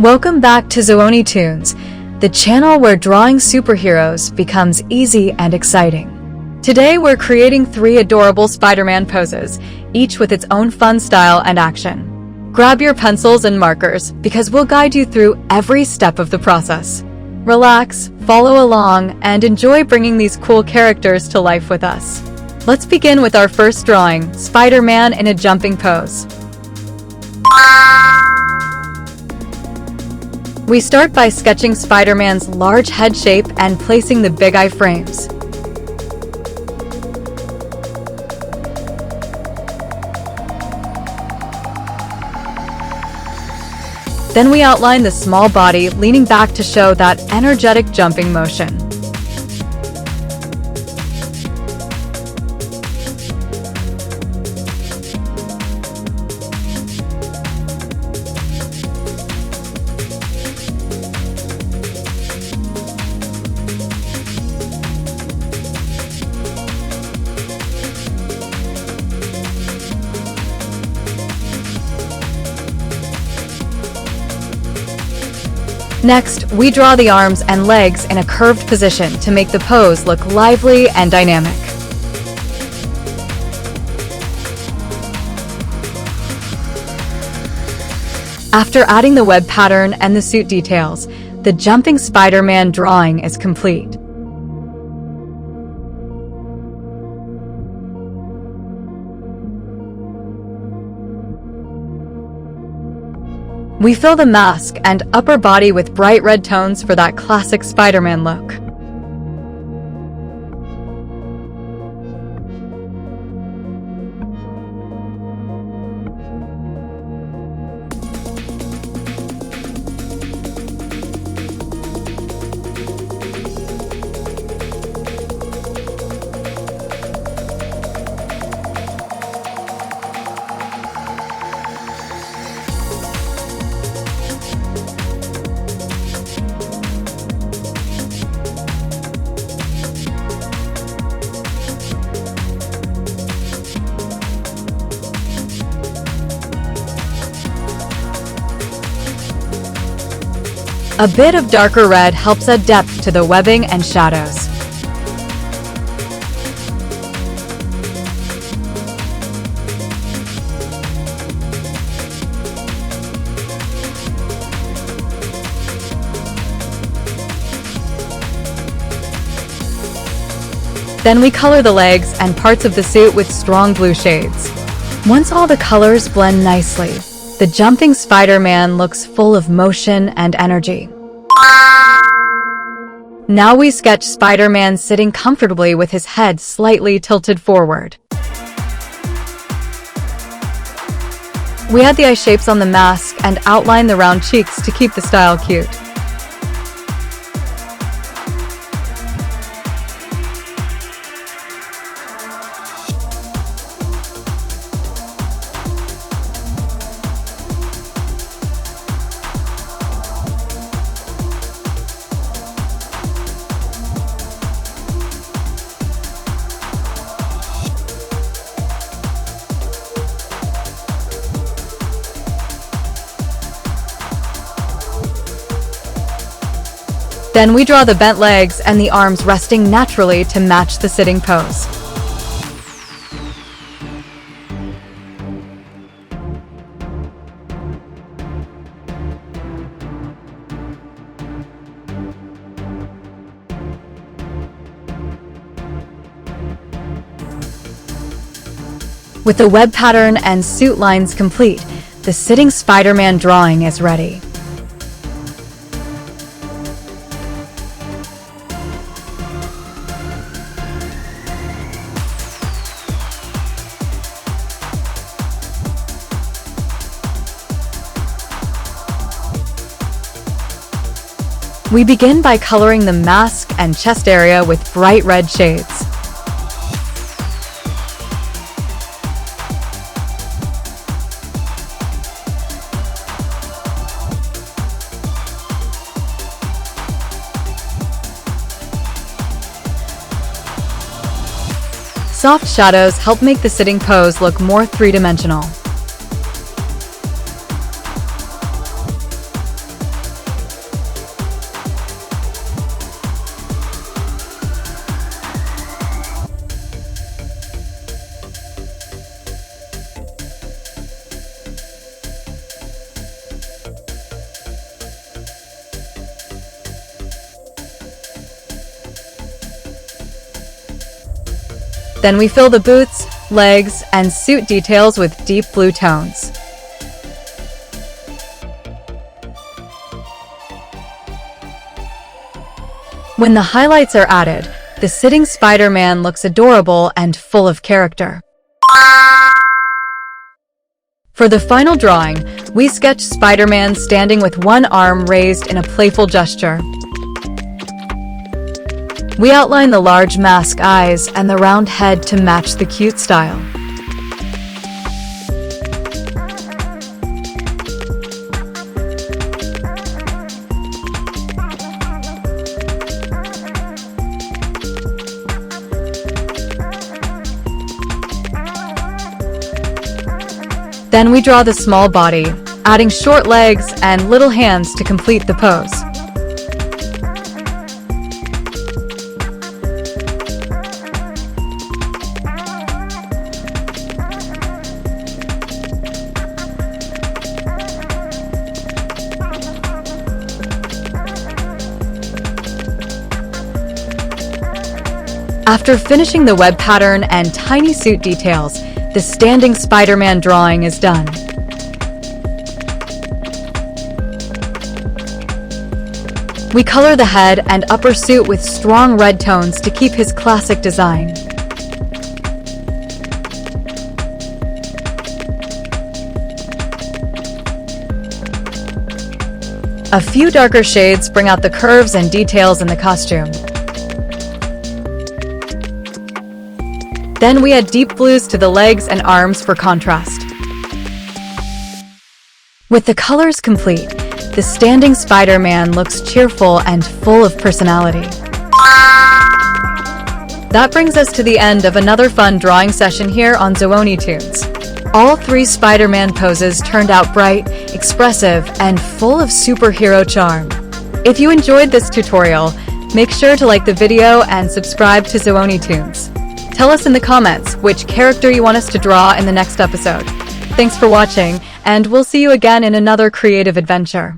Welcome back to Zoonitoons, the channel where drawing superheroes becomes easy and exciting. Today we're creating 3 adorable Spider-Man poses, each with its own fun style and action. Grab your pencils and markers because we'll guide you through every step of the process. Relax, follow along, and enjoy bringing these cool characters to life with us. Let's begin with our first drawing, Spider-Man in a jumping pose. We start by sketching Spider-Man's large head shape and placing the big eye frames. Then we outline the small body, leaning back to show that energetic jumping motion. Next, we draw the arms and legs in a curved position to make the pose look lively and dynamic. After adding the web pattern and the suit details, the jumping Spider-Man drawing is complete. We fill the mask and upper body with bright red tones for that classic Spider-Man look. A bit of darker red helps add depth to the webbing and shadows. Then we color the legs and parts of the suit with strong blue shades. Once all the colors blend nicely, the jumping Spider-Man looks full of motion and energy. Now we sketch Spider-Man sitting comfortably with his head slightly tilted forward. We add the eye shapes on the mask and outline the round cheeks to keep the style cute. Then we draw the bent legs and the arms resting naturally to match the sitting pose. With the web pattern and suit lines complete, the sitting Spider-Man drawing is ready. We begin by coloring the mask and chest area with bright red shades. Soft shadows help make the sitting pose look more three-dimensional. Then we fill the boots, legs, and suit details with deep blue tones. When the highlights are added, the sitting Spider-Man looks adorable and full of character. For the final drawing, we sketch Spider-Man standing with one arm raised in a playful gesture. We outline the large mask eyes and the round head to match the cute style. Then we draw the small body, adding short legs and little hands to complete the pose. After finishing the web pattern and tiny suit details, the standing Spider-Man drawing is done. We color the head and upper suit with strong red tones to keep his classic design. A few darker shades bring out the curves and details in the costume. Then we add deep blues to the legs and arms for contrast. With the colors complete, the standing Spider-Man looks cheerful and full of personality. That brings us to the end of another fun drawing session here on Zoonitoons. All 3 Spider-Man poses turned out bright, expressive, and full of superhero charm. If you enjoyed this tutorial, make sure to like the video and subscribe to Zoonitoons. Tell us in the comments which character you want us to draw in the next episode. Thanks for watching, and we'll see you again in another creative adventure.